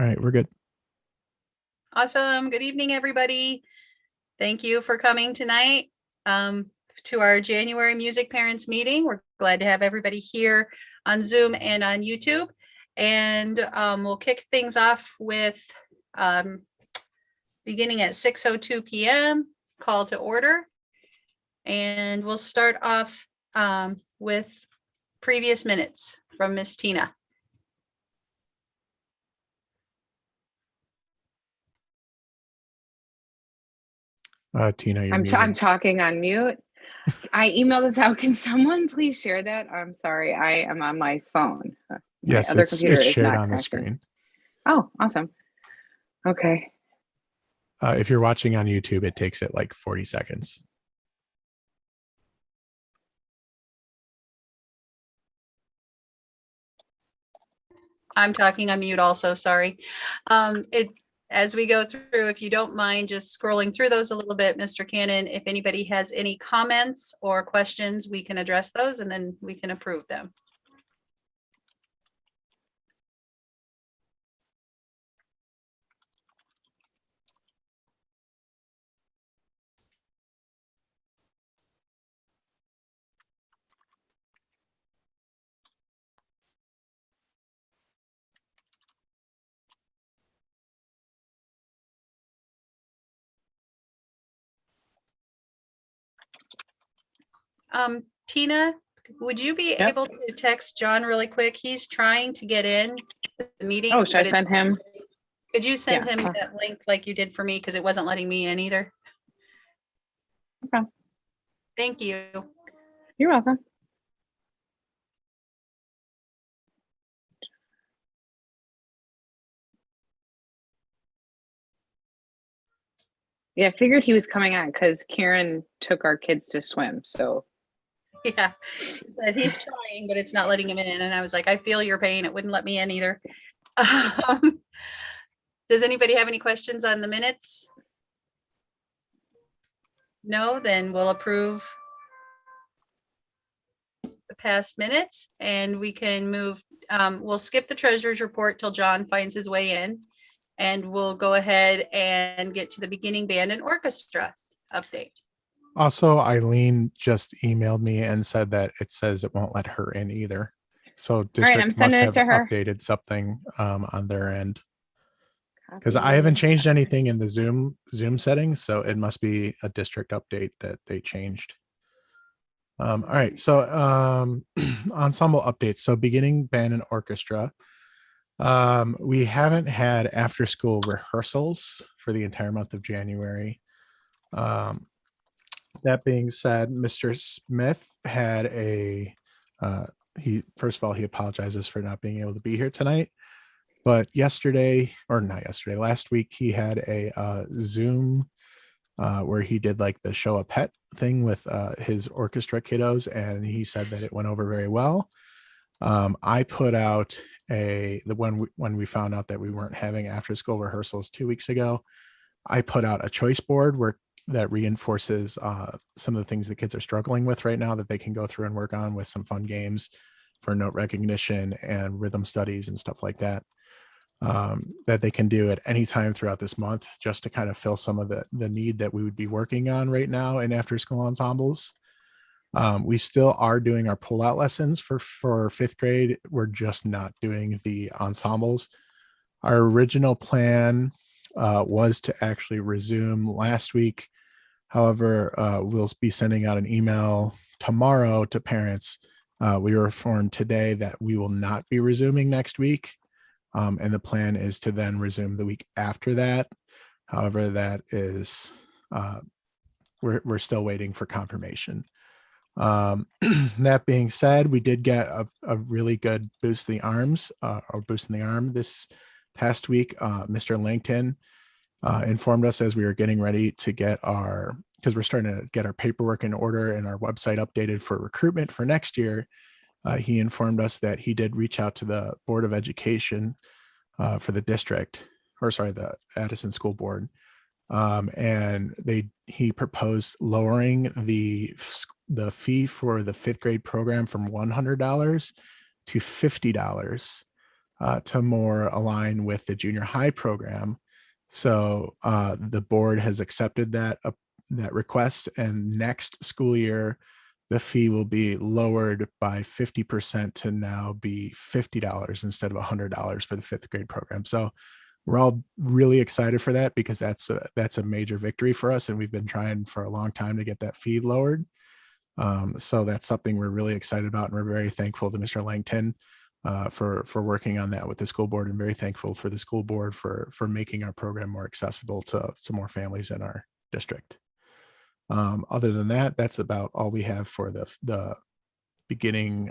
All right, we're good. Awesome. Good evening, everybody. Thank you for coming tonight to our January Music Parents meeting. We're glad to have everybody here on Zoom and on YouTube. And we'll kick things off with beginning at 6:02 p.m. call to order. And we'll start off with previous minutes from Miss Tina. Tina, you're I'm muted. talking on mute. I emailed this out. Can someone please share that? I'm sorry. I am on my phone. Yes, other it's computer is shared not on the connected. screen. Oh, awesome. Okay. If you're watching on YouTube, it takes it like 40 seconds. I'm talking on mute also, sorry. As we go through, if you don't mind just scrolling through those a little bit, Mr. Cannon, if anybody has any comments or questions, we can address those and then we can approve them. Tina, would you be able to text John really quick? He's trying to get in the meeting. Oh, should I send him? Could you send him that link like you did for me? Because it wasn't letting me in either. Okay. Thank you. You're welcome. Yeah, I figured he was coming on because Karen took our kids to swim. So yeah, he said he's trying, but it's not letting him in. And I was like, I feel your pain. It wouldn't let me in either. Does anybody have any questions on the minutes? No, then we'll approve the past minutes and we can move. We'll skip the treasurer's report till John finds his way in. And we'll go ahead and get to the beginning band and orchestra update. Also, Eileen just emailed me and said that it says it won't let her in either. So district I'm sending must it have to her. updated something on their end. Because I haven't changed anything in the Zoom settings, so it must be a district update that they changed. All right, so ensemble updates. So beginning band and orchestra. We haven't had after school rehearsals for the entire month of January. That being said, Mr. Smith had first of all, he apologizes for not being able to be here tonight. But last week, he had a Zoom where he did like the show a pet thing with his orchestra kiddos, and he said that it went over very well. I put out when we found out that we weren't having after school rehearsals 2 weeks ago, I put out a choice board that reinforces some of the things the kids are struggling with right now that they can go through and work on with some fun games for note recognition and rhythm studies and stuff like that. That they can do at any time throughout this month, just to kind of fill some of the need that we would be working on right now in after school ensembles. We still are doing our pull-out lessons for fifth grade. We're just not doing the ensembles. Our original plan was to actually resume last week. However, we'll be sending out an email tomorrow to parents. We were informed today that we will not be resuming next week. And the plan is to then resume the week after that. However, that is, we're still waiting for confirmation. That being said, we did get a really good boost in the arm this past week. Mr. Langton informed us as we were getting ready to because we're starting to get our paperwork in order and our website updated for recruitment for next year. He informed us that he did reach out to the Board of Education for the district, the Addison School Board. And he proposed lowering the fee for the fifth grade program from $100 to $50. to more align with the junior high program. So the board has accepted that request, and next school year, the fee will be lowered by 50% to now be $50 instead of $100 for the 5th grade program. So we're all really excited for that, because that's a major victory for us, and we've been trying for a long time to get that fee lowered. So that's something we're really excited about, and we're very thankful to Mr. Langton for working on that with the school board, and very thankful for the school board for making our program more accessible to more families in our district. Other than that, that's about all we have for the beginning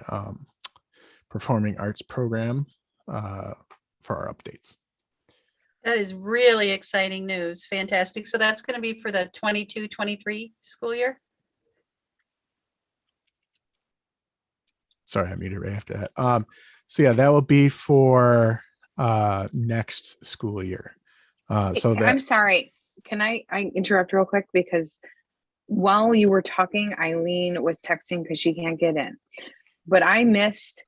performing arts program for our updates. That is really exciting news. Fantastic. So that's going to be for the 22-23 school year? Sorry, I muted right after that. So yeah, that will be for next school year. So that I'm sorry. Can I interrupt real quick? Because while you were talking, Eileen was texting because she can't get in. But I missed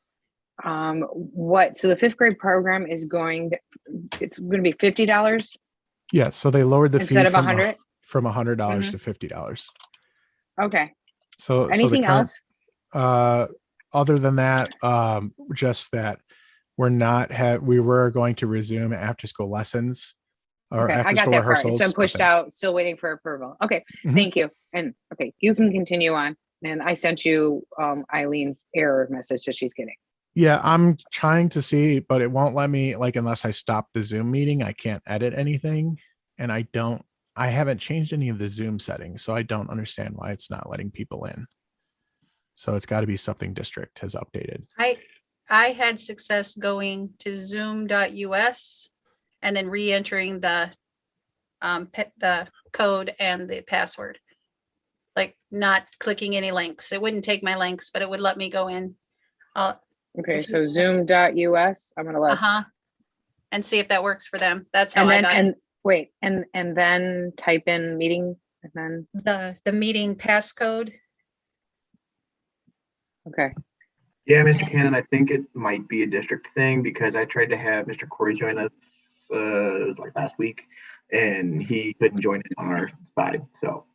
so the 5th grade program is it's going to be $50 yeah, so they lowered the instead fee of $100. from $100 Mhm. to $50. Okay. So Anything the current, else? other than that, just that we were going to resume after school lessons or Okay, I after got school that part. rehearsals. It's been pushed but then- out, still waiting for approval. Okay, Mhm. thank you. And okay, you can continue on. And I sent you Eileen's error message that she's getting. Yeah, I'm trying to see, but it won't let me, like, unless I stop the Zoom meeting, I can't edit anything. And I haven't changed any of the Zoom settings, so I don't understand why it's not letting people in. So it's got to be something district has updated. I had success going to zoom.us and then re-entering the code and the password. Like not clicking any links. It wouldn't take my links, but it would let me go in. Okay, If so you- zoom.us, I'm gonna let, and see if that works for them. That's how and I then, got and wait, and then type in meeting, and then, the meeting passcode. okay. Yeah, Mr. Cannon, I think it might be a district thing because I tried to have Mr. Corey join us it was like last week, and he couldn't join it on our side. So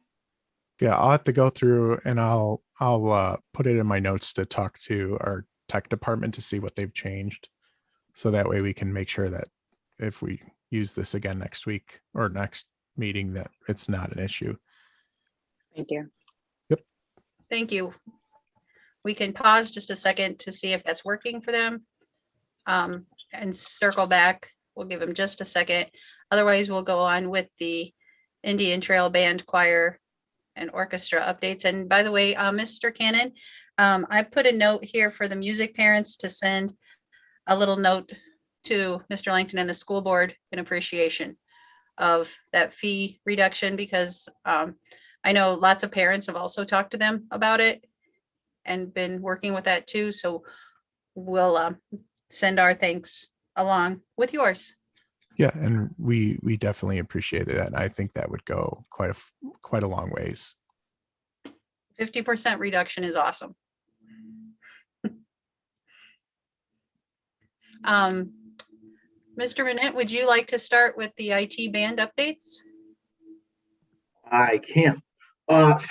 Yeah, I'll have to go through and I'll put it in my notes to talk to our tech department to see what they've changed. So that way we can make sure that if we use this again next week or next meeting, that it's not an issue. Thank you. Thank you. We can pause just a second to see if that's working for them. And circle back. We'll give them just a second. Otherwise, we'll go on with the Indian Trail Band, choir, and orchestra updates. And by the way, Mr. Cannon, I put a note here for the music parents to send a little note to Mr. Langton and the school board in appreciation of that fee reduction, because I know lots of parents have also talked to them about it and been working with that too. So we'll send our thanks along with yours. Yeah, and we definitely appreciated that. And I think that would go quite a long ways. 50% reduction is awesome. Mr. Renette, would you like to start with the IT band updates? I can.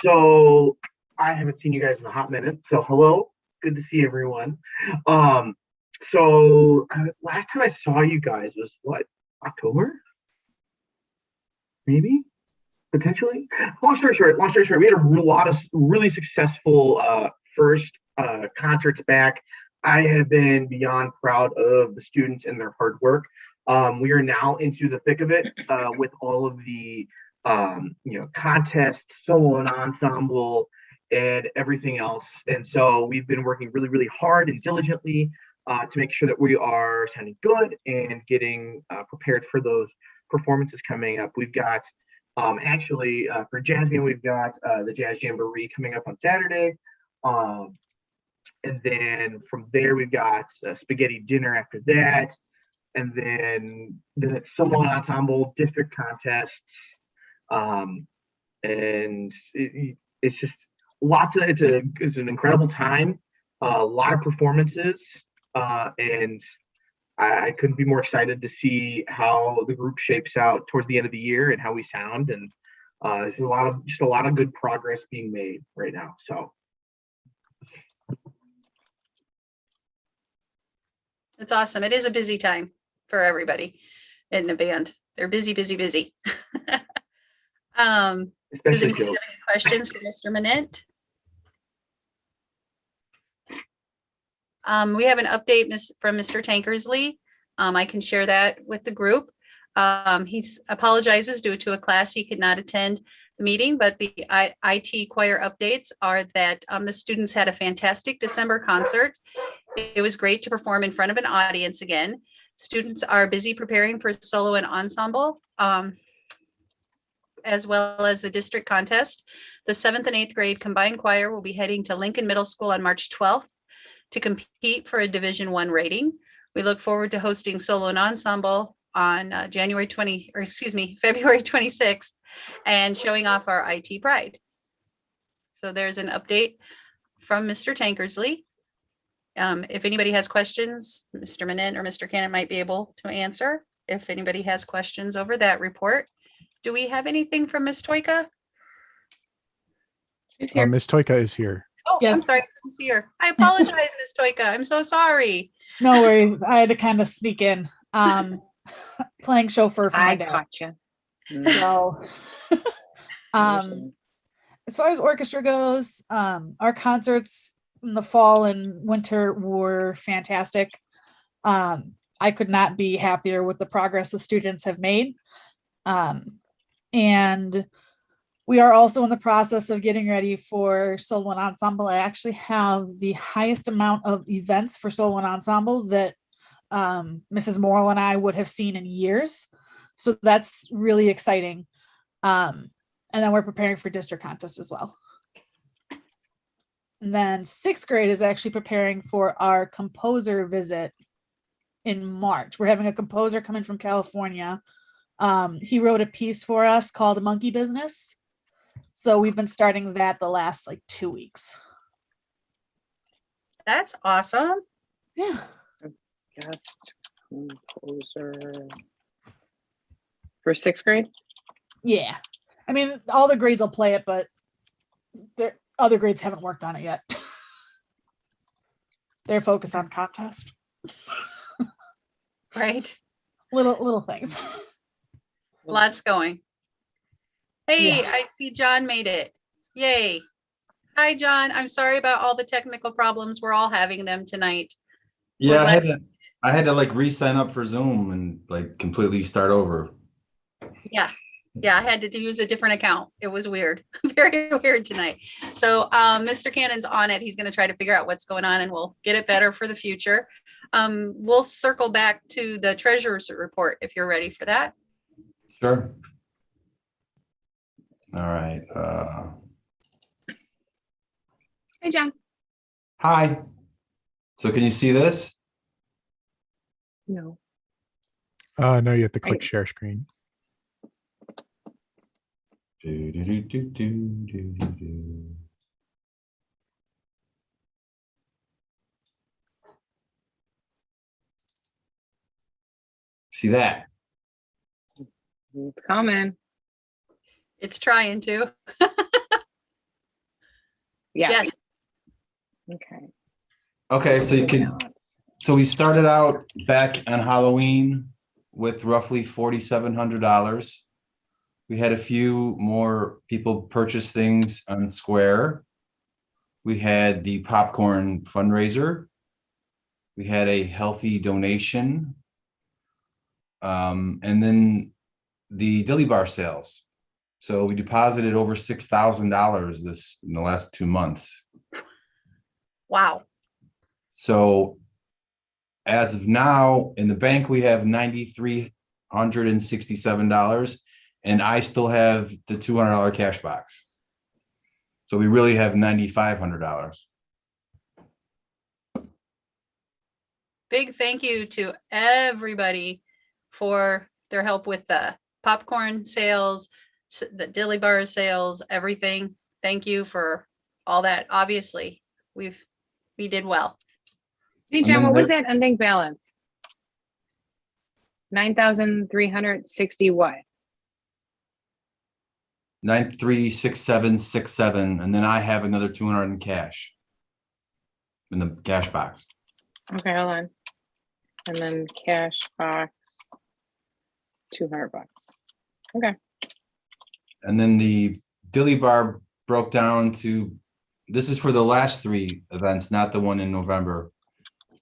So I haven't seen you guys in a hot minute. So hello, good to see everyone. So last time I saw you guys was what, October? Maybe, potentially. Long story short, we had a lot of really successful first concerts back. I have been beyond proud of the students and their hard work. We are now into the thick of it with all of the contests, solo and ensemble, and everything else. And so we've been working really, really hard and diligently to make sure that we are sounding good and getting prepared for those performances coming up. We've got actually for jazz band, we've got the Jazz Jamboree coming up on Saturday. And then from there, we've got spaghetti dinner after that. And then it's solo ensemble, district contests. And it's just it's an incredible time, a lot of performances, and I couldn't be more excited to see how the group shapes out towards the end of the year and how we sound. And there's just a lot of good progress being made right now. So It's awesome. It is a busy time for everybody in the band. They're busy, busy, busy. Does especially anybody Joe. have any questions for Mr. Manette? We have an update from Mr. Tankersley. I can share that with the group. He apologizes due to a class he could not attend the meeting, but the IT choir updates are that the students had a fantastic December concert. It was great to perform in front of an audience again. Students are busy preparing for solo and ensemble, as well as the district contest. The 7th and 8th grade combined choir will be heading to Lincoln Middle School on March 12th to compete for a Division I rating. We look forward to hosting solo and ensemble on February 26th and showing off our IT pride. So there's an update from Mr. Tankersley. If anybody has questions, Mr. Manette or Mr. Cannon might be able to answer. If anybody has questions over that report. Do we have anything from Ms. Toika? She's here. Miss Toika is here. Oh, I'm Yes. sorry, I couldn't see her. I apologize, Ms. Toika. I'm so sorry. No worries. I had to kind of sneak in. Playing chauffeur for my I dad. caught you. So, as far as orchestra goes, our concerts in the fall and winter were fantastic. I could not be happier with the progress the students have made. And we are also in the process of getting ready for solo and ensemble. I actually have the highest amount of events for solo and ensemble that Mrs. Morrill and I would have seen in years. So that's really exciting. And then we're preparing for district contest as well. And then 6th grade is actually preparing for our composer visit in March. We're having a composer coming from California. He wrote a piece for us called Monkey Business. So we've been starting that the last like 2 weeks. That's awesome. Yeah. Guest composer for 6th grade. Yeah. I mean, all the grades will play it, but other grades haven't worked on it yet. They're focused on contest. Right. Little things. Lots going. Hey, Yeah. I see John made it. Yay. Hi, John. I'm sorry about all the technical problems. We're all having them tonight. Yeah, We're I had to like re-sign up for Zoom and like completely start over. Yeah. Yeah, I had to use a different account. It was weird. Very weird tonight. So Mr. Cannon's on it. He's going to try to figure out what's going on and we'll get it better for the future. We'll circle back to the treasurer's report if you're ready for that. Sure. All right. Hey, John. Hi. So can you see this? No. No, you have to click Right. share screen. Do. See that? It's coming. It's trying to. Yes. Yes. Okay. Okay, so you can. So we started out back on Halloween with roughly $4,700. We had a few more people purchase things on Square. We had the popcorn fundraiser. We had a healthy donation. And then the Dilly Bar sales. So we deposited over $6,000 in the last 2 months. Wow. So as of now, in the bank, we have $9,367, and I still have the $200 cash box. So we really have $9,500. Big thank you to everybody for their help with the popcorn sales, the Dilly Bar sales, everything. Thank you for all that. Obviously, we did well. Hey, And John, then what was that ending balance? 9,360 what? 936767, and then I have another 200 in cash. In the cash box. Okay, hold on. And then cash box, $200. Okay. And then the Dilly Bar broke down to, this is for the last 3 events, not the one in November.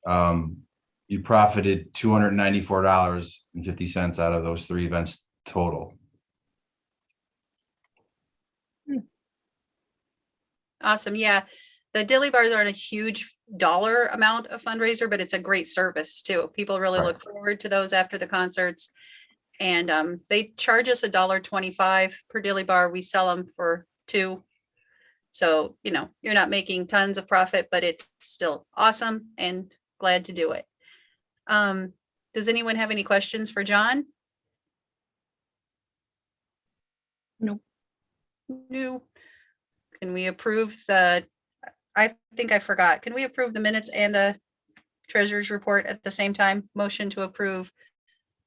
You profited $294.50 out of those 3 events total. Awesome. Yeah. The Dilly Bars aren't a huge dollar amount of fundraiser, but it's a great service too. People really Right. look forward to those after the concerts. And they charge us $1.25 per Dilly Bar. We sell them for $2. So, you know, you're not making tons of profit, but it's still awesome and glad to do it. Does anyone have any questions for John? Nope. No. Can we approve I think I forgot. Can we approve the minutes and the treasurer's report at the same time? Motion to approve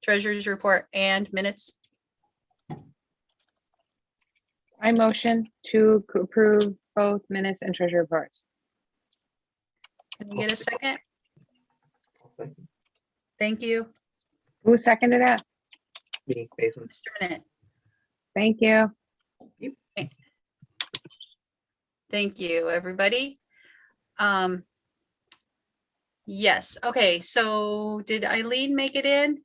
treasurer's report and minutes. I motion to approve both minutes and treasury reports. Can we get a second? Thank you, Who seconded that? Me, Bateman. Mr. Minute. Thank you. Thank you, everybody. Yes, okay, so did Eileen make it in?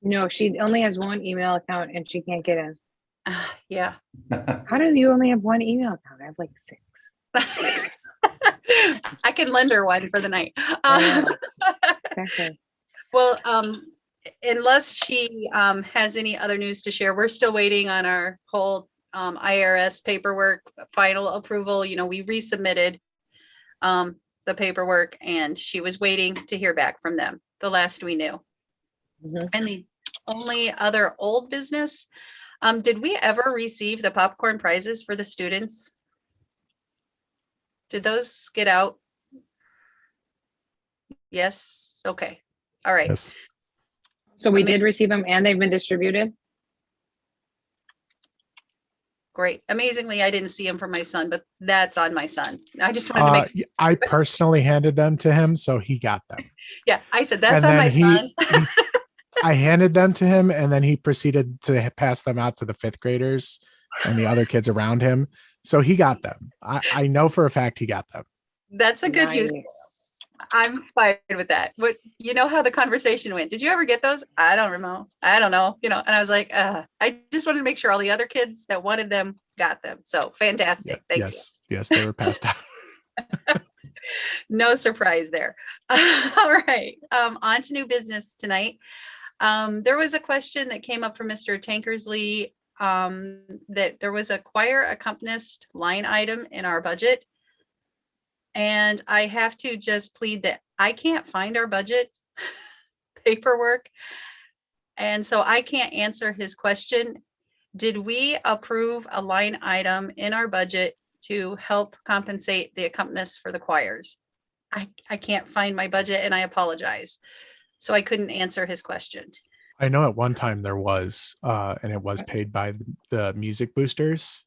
No, she only has one email account and she can't get in. Yeah. How do you only have one email account? I have like 6. I can lend her one for the night. I know. Exactly. Well, unless she has any other news to share, we're still waiting on our whole IRS paperwork, final approval. You know, we resubmitted the paperwork and she was waiting to hear back from them, the last we knew. Mhm. And the only other old business, did we ever receive the popcorn prizes for the students? Did those get out? Yes, okay, all right. Yes. So we Ama- did receive them and they've been distributed? Great. Amazingly, I didn't see him for my son, but that's on my son. I just wanted to make, I personally handed them to him, so he got them. yeah, I said, that's And on then my son. I handed them to him, and then he proceeded to pass them out to the 5th graders and the other kids around him. So he got them. I know for a fact he got them. That's a good use. Nice. I'm fine with that. But you know how the conversation went. Did you ever get those? I don't remember. I don't know. You know, and I was like, I just wanted to make sure all the other kids that wanted them got them. So fantastic. Thank you. Yes, they were passed out. No surprise there. All right. On to new business tonight. There was a question that came up from Mr. Tankersley that there was a choir accompanist line item in our budget. And I have to just plead that I can't find our budget paperwork. And so I can't answer his question. Did we approve a line item in our budget to help compensate the accompanists for the choirs? I can't find my budget and I apologize. So I couldn't answer his question. I know at one time there was, and it was paid by the music boosters.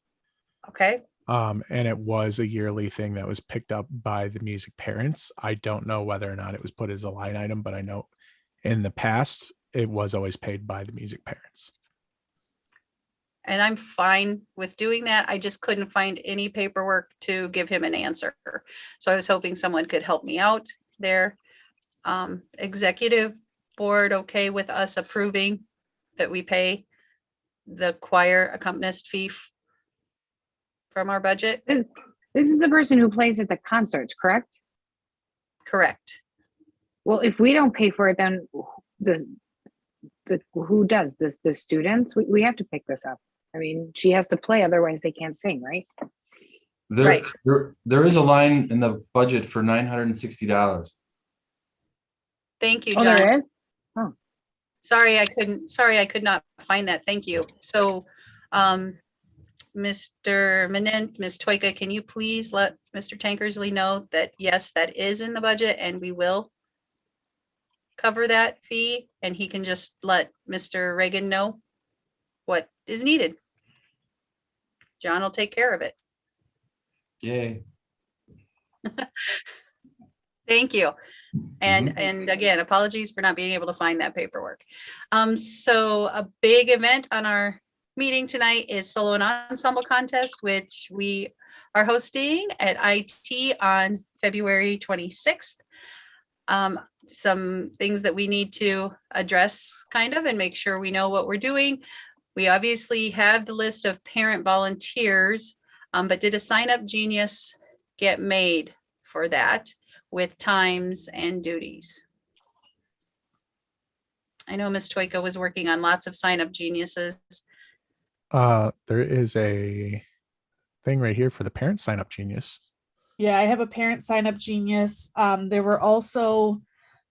Okay. And it was a yearly thing that was picked up by the music parents. I don't know whether or not it was put as a line item, but I know in the past it was always paid by the music parents. And I'm fine with doing that. I just couldn't find any paperwork to give him an answer. So I was hoping someone could help me out there. Executive board okay with us approving that we pay the choir accompanist fee from our budget? This is the person who plays at the concerts, correct? Correct. Well, if we don't pay for it, then who does this? The students? We have to pick this up. I mean, she has to play, otherwise they can't sing, right? Right. There is a line in the budget for $960. Thank you, Oh, John. there is? Sorry, I could not find that. Thank you. So, Mr. Manent, Ms. Toika, can you please let Mr. Tankersley know that, yes, that is in the budget and we will cover that fee and he can just let Mr. Reagan know what is needed. John will take care of it. Yay. Thank you. And again, apologies for not being able to find that paperwork. So a big event on our meeting tonight is Solo and Ensemble Contest, which we are hosting at IT on February 26th. Some things that we need to address kind of and make sure we know what we're doing. We obviously have the list of parent volunteers, but did a Sign Up Genius get made for that with times and duties? I know Ms. Toika was working on lots of Sign Up Geniuses. There is a thing right here for the parent sign up genius. Yeah, I have a parent sign up genius. There were also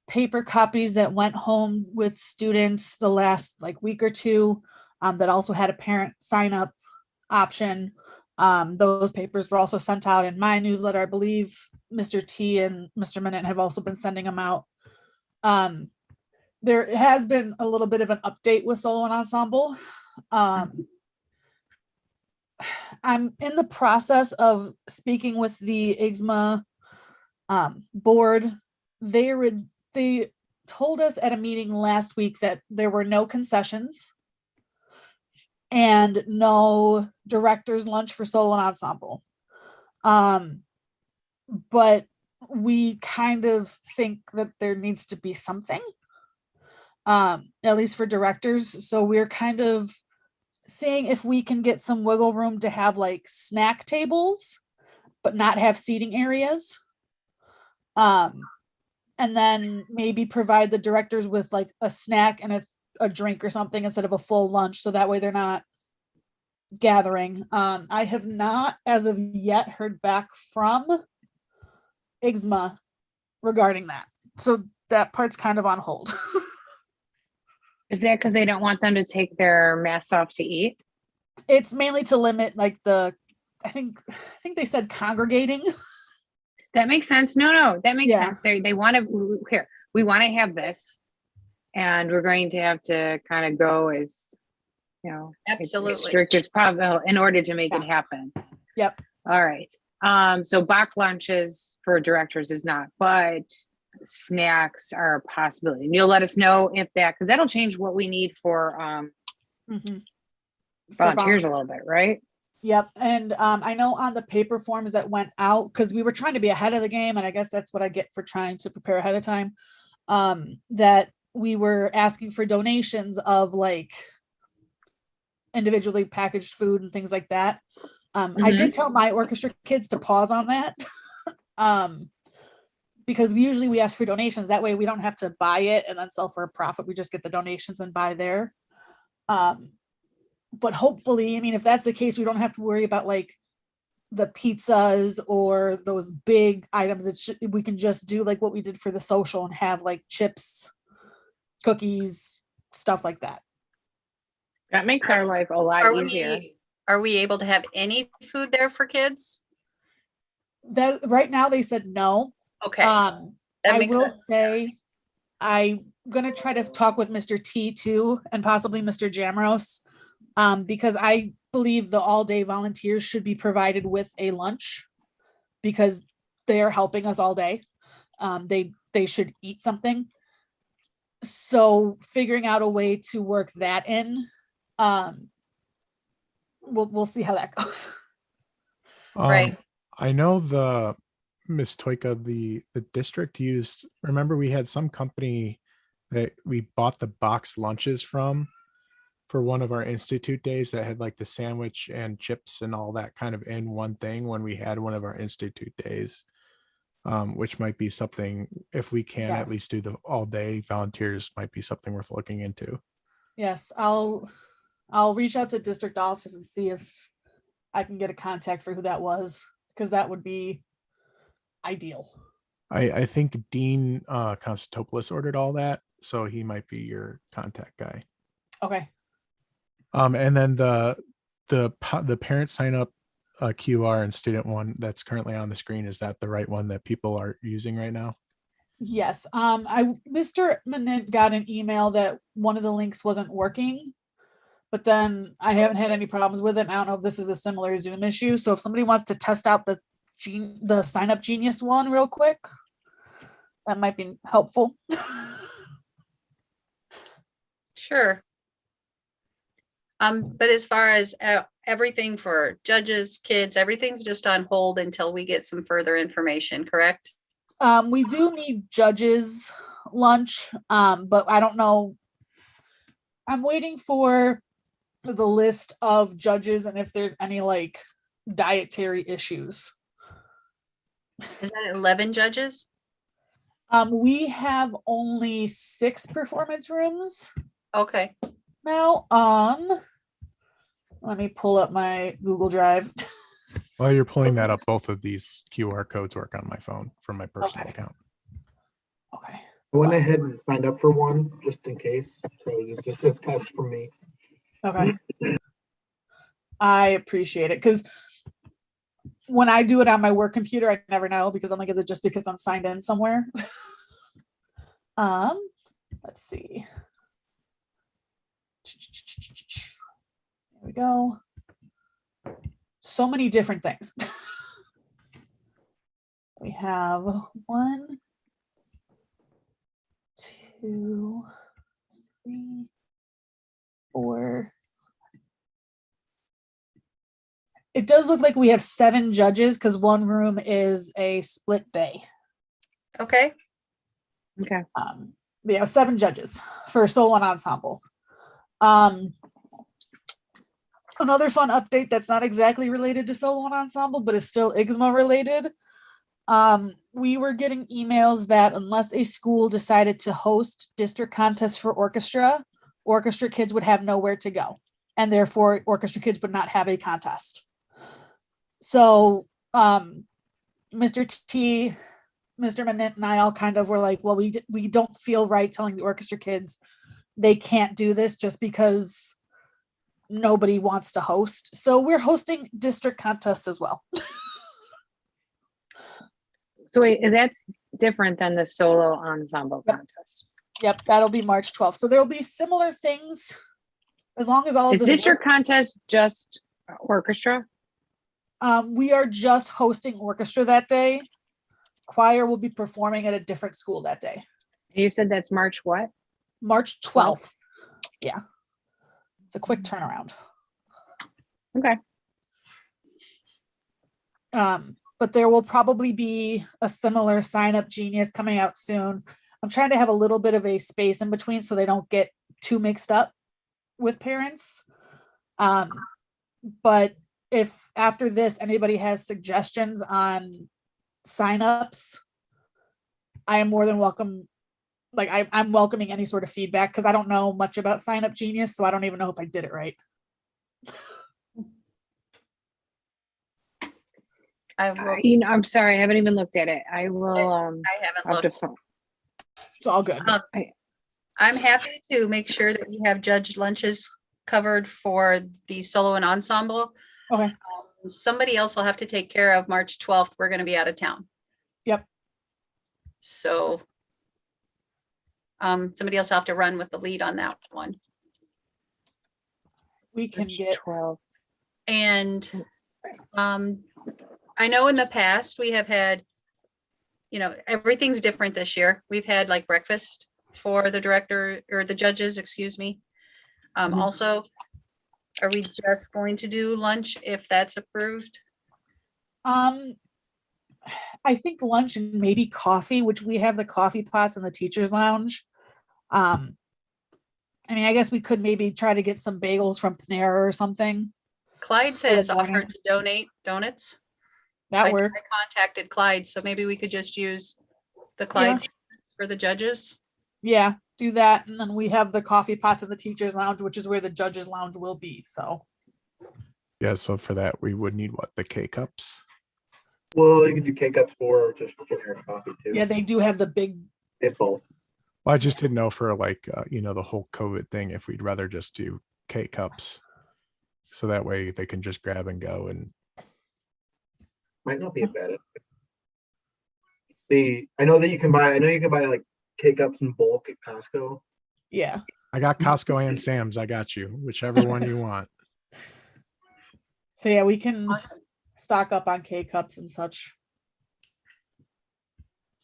paper copies that went home with students the last like week or two that also had a parent sign up option. Those papers were also sent out in my newsletter. I believe Mr. T and Mr. Minute have also been sending them out. There has been a little bit of an update with Solo and Ensemble. I'm in the process of speaking with the IGSMA board. They told us at a meeting last week that there were no concessions and no director's lunch for Solo and Ensemble. But we kind of think that there needs to be something, at least for directors. So we're kind of seeing if we can get some wiggle room to have like snack tables, but not have seating areas. And then maybe provide the directors with like a snack and a drink or something instead of a full lunch. So that way they're not gathering. I have not as of yet heard back from IGSMA regarding that. So that part's kind of on hold. Is that because they don't want them to take their masks off to eat? It's mainly to limit like I think they said congregating. That makes sense. No, that makes Yeah. sense. They want to we want to have this, and we're going to have to kind of go as, Absolutely. as strict as possible in order to make it happen. Yep. All right. So box lunches for directors is not, but snacks are a possibility. And you'll let us know if that, because that'll change what we need for Mhm. volunteers a little bit, right? Yep. And I know on the paper forms that went out, because we were trying to be ahead of the game, and I guess that's what I get for trying to prepare ahead of time, that we were asking for donations of like individually packaged food and things like that. I did tell my orchestra kids to pause on that. Because usually we ask for donations. That way we don't have to buy it and then sell for a profit. We just get the donations and buy there. But hopefully, I mean, if that's the case, we don't have to worry about like the pizzas or those big items. We can just do like what we did for the social and have like chips, cookies, stuff like that. That makes our life a lot Are easier. are we able to have any food there for kids? That right now they said no. Okay, That I makes will sense. say, I'm gonna try to talk with Mr. T too, and possibly Mr. Jamros, because I believe the all-day volunteers should be provided with a lunch because they are helping us all day. They should eat something. So figuring out a way to work that in, we'll see how that goes. Right. I know Miss Toika, the district used, remember we had some company that we bought the box lunches from for one of our institute days that had like the sandwich and chips and all that kind of in one thing when we had one of our institute days, which might be something, if we can at Yes. least do the all day volunteers, might be something worth looking into. Yes, I'll reach out to district office and see if I can get a contact for who that was, because that would be ideal. I think Dean Constantopoulos ordered all that, so he might be your contact guy. Okay. And then the parent sign up QR and student one that's currently on the screen, is that the right one that people are using right now? Yes, Mr. Manent got an email that one of the links wasn't working. But then I haven't had any problems with it. I don't know if this is a similar Zoom issue. So if somebody wants to test out the Sign Up Genius one real quick, that might be helpful. Sure. But as far as everything for judges, kids, everything's just on hold until we get some further information, correct? We do need judges lunch, but I don't know. I'm waiting for the list of judges and if there's any like dietary issues. Is that 11 judges? We have only 6 performance rooms Okay. now. Let me pull up my Google Drive. While you're pulling that up, both of these QR codes work on my phone from my personal Okay. account. Okay. I went ahead and signed up for one just in case. So it's just a test for me. Okay. I appreciate it because when I do it on my work computer, I never know because I'm like, is it just because I'm signed in somewhere? Let's see. There we go. So many different things. We have 1, 2, 3, 4. It does look like we have 7 judges because one room is a split day. Okay. Okay. We have 7 judges for solo and ensemble. Another fun update that's not exactly related to solo and ensemble, but is still IGSMA related. We were getting emails that unless a school decided to host district contests for orchestra kids would have nowhere to go. And therefore orchestra kids would not have a contest. So Mr. T, Mr. Manent and I all kind of were like, well, we don't feel right telling the orchestra kids they can't do this just because nobody wants to host. So we're hosting district contest as well. So wait, that's different than the solo ensemble Yep. contest. Yep, that'll be March 12th. So there'll be similar things as long as all of Is this district contest just orchestra? we are just hosting orchestra that day. Choir will be performing at a different school that day. You said that's March what? March 12th. Yeah. It's a quick turnaround. Okay. But there will probably be a similar Sign Up Genius coming out soon. I'm trying to have a little bit of a space in between so they don't get too mixed up with parents. But if after this anybody has suggestions on signups, I am more than welcome. Like I'm welcoming any sort of feedback because I don't know much about Sign Up Genius, so I don't even know if I did it right. I will. I'm sorry, I haven't even looked at it. I will. I haven't have to looked. phone. It's all good. I'm happy to make sure that we have judge lunches covered for the solo and ensemble. Okay. Somebody else will have to take care of March 12th. We're going to be out of town. Yep. So somebody else will have to run with the lead on that one. We can March get 12. And I know in the past we have had, everything's different this year. We've had like breakfast for the director or the judges, excuse me. Also, are we just going to do lunch if that's approved? I think lunch and maybe coffee, which we have the coffee pots in the teachers lounge. I mean, I guess we could maybe try to get some bagels from Panera or something. Clyde's For the has morning. offered to donate donuts. That I works. contacted Clyde, so maybe we could just use the Clyde for the judges. Yeah, do that. And then we have the coffee pots in the teachers lounge, which is where the judges lounge will be. So Yeah, so for that we would need what, the K cups? Well, you can do K-cups or just generic coffee too. yeah, they do have the big. If both. Well, I just didn't know for like the whole COVID thing if we'd rather just do K cups. So that way they can just grab and go and Might not be a bad. I know you can buy like K-Cups in bulk at Costco. Yeah. I got Costco and Sam's. I got you, whichever one you want. So yeah, we can Awesome. stock up on K cups and such.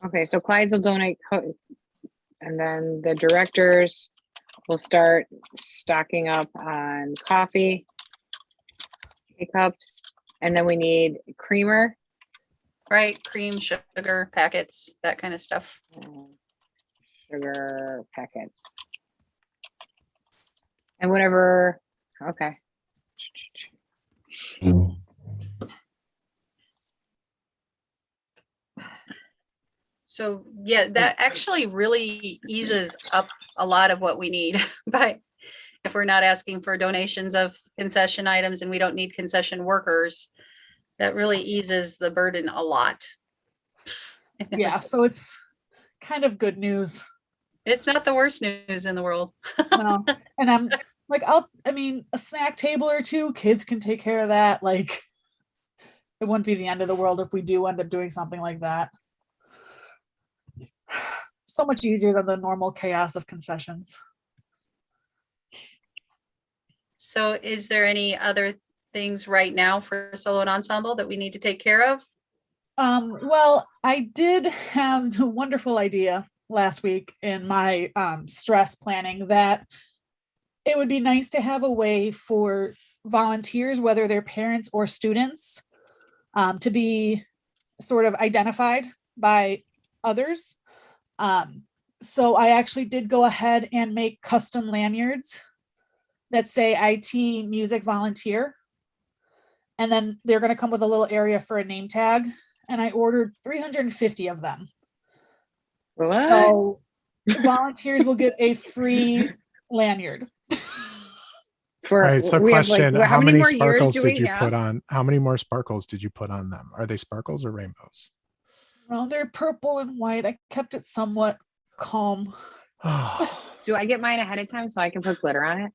Okay, so Clyde's will donate, and then the directors will start stocking up on coffee, K-Cups, and then we need creamer. Right, cream, sugar, packets, that kind of stuff. Sugar packets. And whatever, okay. So yeah, that actually really eases up a lot of what we need. But if we're not asking for donations of concession items and we don't need concession workers, that really eases the burden a lot. Yeah, so it's kind of good news. It's not the worst news in the world. No. And I'm like, I mean, a snack table or two, kids can take care of that. Like, it wouldn't be the end of the world if we do end up doing something like that. So much easier than the normal chaos of concessions. So is there any other things right now for solo and ensemble that we need to take care of? Well, I did have a wonderful idea last week in my stress planning that it would be nice to have a way for volunteers, whether they're parents or students, to be sort of identified by others. So I actually did go ahead and make custom lanyards that say IT music volunteer. And then they're going to come with a little area for a name tag. And I ordered 350 of them. What? So volunteers will get a free lanyard. All right. So we have, like, question, how how many many more years sparkles do did we you have? put on? How many more sparkles did you put on them? Are they sparkles or rainbows? Well, they're purple and white. I kept it somewhat calm. Do I get mine ahead of time so I can put glitter on it?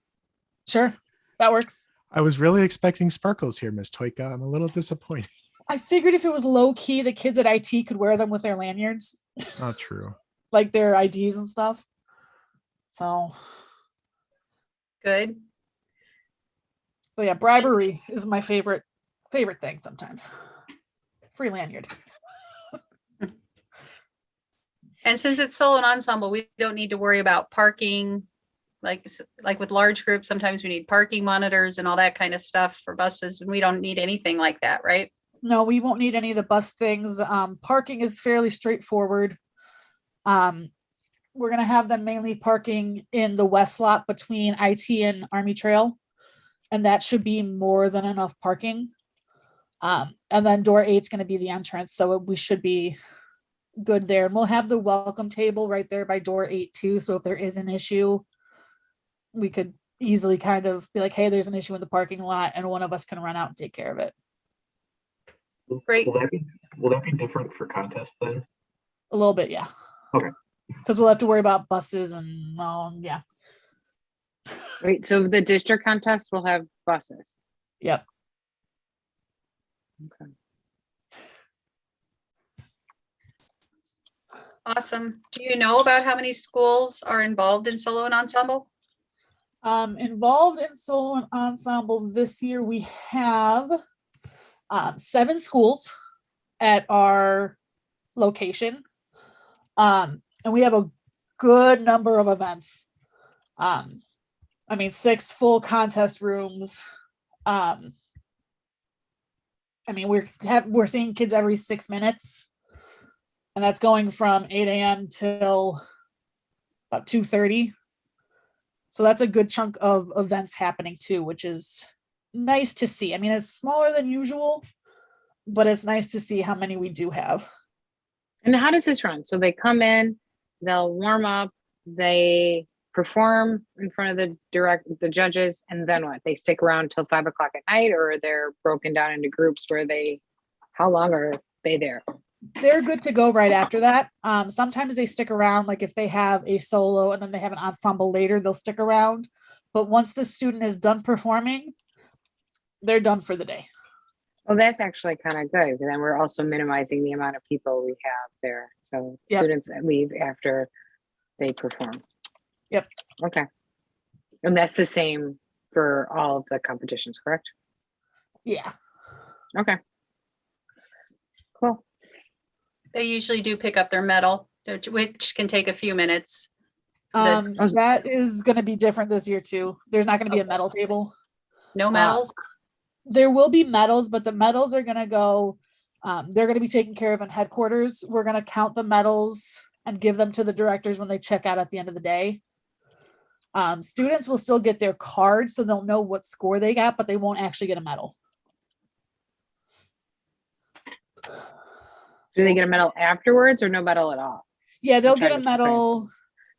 Sure, that works. I was really expecting sparkles here, Miss Toika. I'm a little disappointed. I figured if it was low key, the kids at IT could wear them with their lanyards, Not true. like their IDs and stuff. So, Good. but yeah, bribery is my favorite thing sometimes. Free lanyard. And since it's solo and ensemble, we don't need to worry about parking. Like with large groups, sometimes we need parking monitors and all that kind of stuff for buses, and we don't need anything like that, right? No, we won't need any of the bus things. Parking is fairly straightforward. We're gonna have them mainly parking in the west lot between IT and Army Trail, and that should be more than enough parking. And then door 8 is going to be the entrance, so we should be good there. And we'll have the welcome table right there by door 8 too. So if there is an issue, we could easily kind of be like, hey, there's an issue in the parking lot, and one of us can run out and take care of it. Great. Will that be different for contests then? A little bit, yeah. Okay. Because we'll have to worry about buses and yeah. Wait, so the district contest will have buses? Yep. Okay. Awesome. Do you know about how many schools are involved in solo and ensemble? Involved in solo and ensemble this year, we have 7 schools at our location. And we have a good number of events. I mean, 6 full contest rooms. I mean, we're seeing kids every 6 minutes, and that's going from 8 a.m. till about 2:30. So that's a good chunk of events happening too, which is nice to see. I mean, it's smaller than usual, but it's nice to see how many we do have. And how does this run? So they come in, they'll warm up, they perform in front of the judges, and then what? They stick around till 5 o'clock at night, or they're broken down into groups where how long are they there? They're good to go right after that. Sometimes they stick around, like if they have a solo and then they have an ensemble later, they'll stick around. But once the student is done performing, they're done for the day. Well, that's actually kind of good, because then we're also minimizing the amount of people we have there. So Yep. students that leave after they perform. Yep. Okay. And that's the same for all of the competitions, correct? Yeah. Okay. Cool. They usually do pick up their medal, which can take a few minutes. The- That is gonna be different this year too. There's not gonna be a medal table. No medals? There will be medals, but the medals are gonna go, they're gonna be taken care of in headquarters. We're gonna count the medals and give them to the directors when they check out at the end of the day. Students will still get their cards, so they'll know what score they got, but they won't actually get a medal. Do they get a medal afterwards or no medal at all? Yeah, they'll trying get a to find- medal.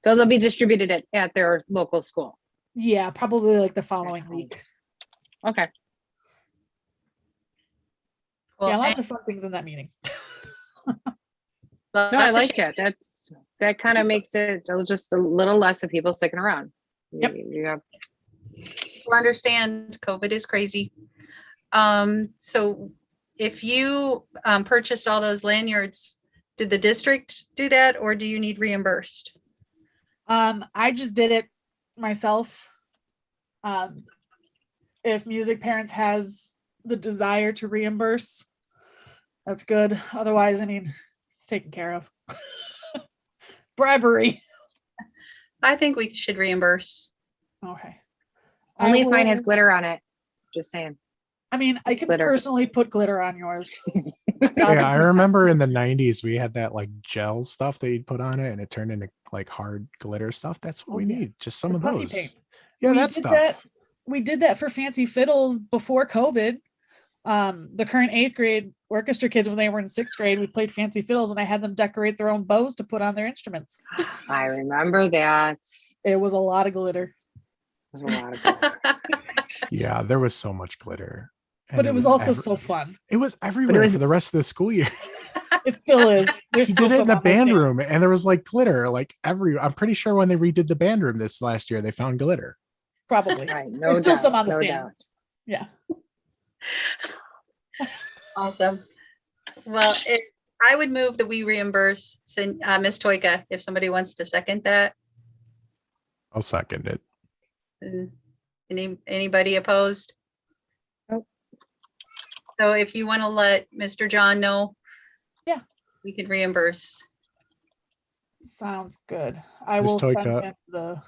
So they'll be distributed at their local school. Yeah, probably like the following week. Okay. Well, Yeah, lots of fun things in that meeting. No, I like that. That kind of makes it just a little less of people sticking around. Yep. You have People understand COVID is crazy. So if you purchased all those lanyards, did the district do that or do you need reimbursed? I just did it myself. If Music Parents has the desire to reimburse, that's good. Otherwise, I mean, it's taken care of. Bribery. I think we should reimburse. Okay. only I if mine has will- glitter on it. Just saying. I mean, I can Glitter. personally put glitter on yours. Yeah, I remember in the 90s we had that like gel stuff that you'd put on it and it turned into like hard glitter stuff. That's what Oh, we yeah. need. Just some The of puppy those. paint. Yeah, We that did stuff. that. We did that for Fancy Fiddles before COVID. The current 8th grade orchestra kids, when they were in 6th grade, we played Fancy Fiddles and I had them decorate their own bows to put on their instruments. I remember that. It was a lot of glitter, It was a lot of glitter. Yeah, there was so much glitter. And but it was also every- so fun. it was everywhere was- for the rest of the school year. It still is. There's He still did it in some the on my band stand. room and there was like glitter like I'm pretty sure when they redid the band room this last year, they found glitter. Probably. Right. No There's still doubt. some on the no stands. doubt. Yeah. Awesome. Well, I would move that we reimburse Ms. Toika if somebody wants to second that. I'll second it. And anybody opposed? Nope. So if you want to let Mr. John know. Yeah. We could reimburse. Sounds good. I Ms. will send Toika. him the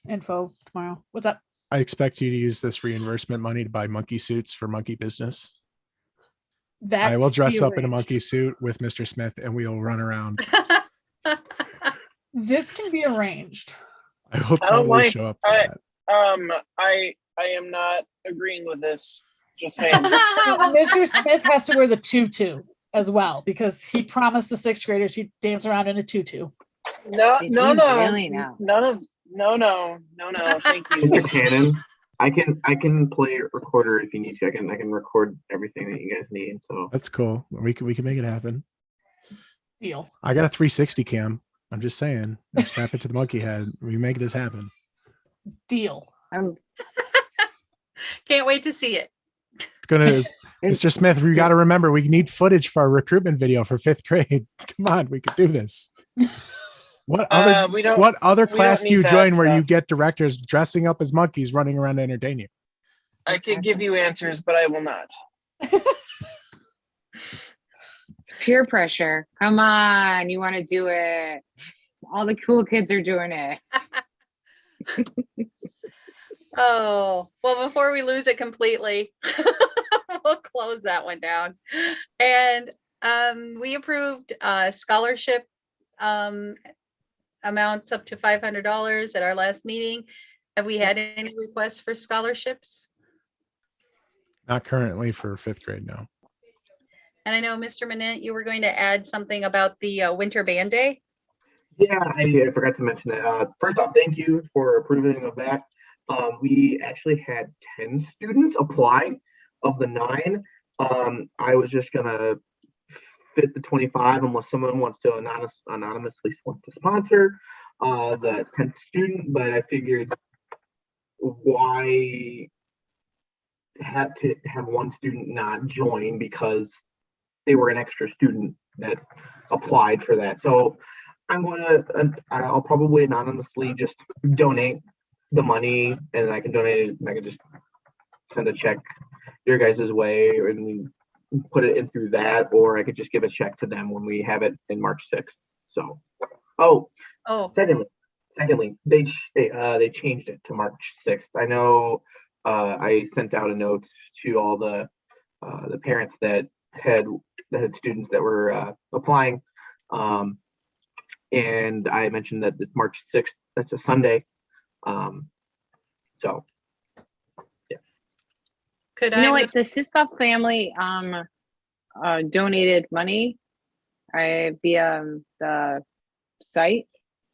info tomorrow. What's up? I expect you to use this reimbursement money to buy monkey suits for monkey business. That I will can dress be up in a arranged. monkey suit with Mr. Smith and we'll run around. This can be arranged. I will I don't totally like- show up for I- that. I am not agreeing with this. Just saying. Mr. Smith has to wear the tutu as well because he promised the 6th graders he'd dance around in a tutu. No, Did no, he no, really now? no. Thank you. Mr. Cannon, I can play a recorder if you need to. I can record everything that you guys need. So That's cool. We can make it happen. Deal. I got a 360 cam. I'm just saying. I strap it to the monkey head. We make this happen. Deal. I'm Can't wait to see it. It's gonna Mr. Smith, we gotta remember we need footage for our recruitment video for 5th grade. Come on, we could do this. What other We don't. what other don't class do you need that join where you stuff. get directors dressing up as monkeys running around to entertain you? I could give you answers, but I will not. It's peer pressure. Come on, you want to do it. All the cool kids are doing it. Oh, well, before we lose it completely, we'll close that one down. And we approved scholarship amounts up to $500 at our last meeting. Have we had any requests for scholarships? Not currently for 5th grade, no. And I know, Mr. Manette, you were going to add something about the Winter Band Day. yeah, I forgot to mention that. First off, thank you for approving of that. We actually had 10 students apply of the 9. I was just gonna fit the 25 unless someone wants to anonymously want to sponsor the 10th student, but I figured why had to have one student not join because they were an extra student that applied for that. So I'll probably anonymously just donate the money, and I can donate it, and I can just send a check your guys' way, and we put it in through that, or I could just give a check to them when we have it in March 6th. So, Oh, secondly, they changed it to March 6th. I know I sent out a note to all the parents that had students that were applying, and I mentioned that it's March 6th. That's a Sunday. So could You know I, what? The Siskov family donated money via the site.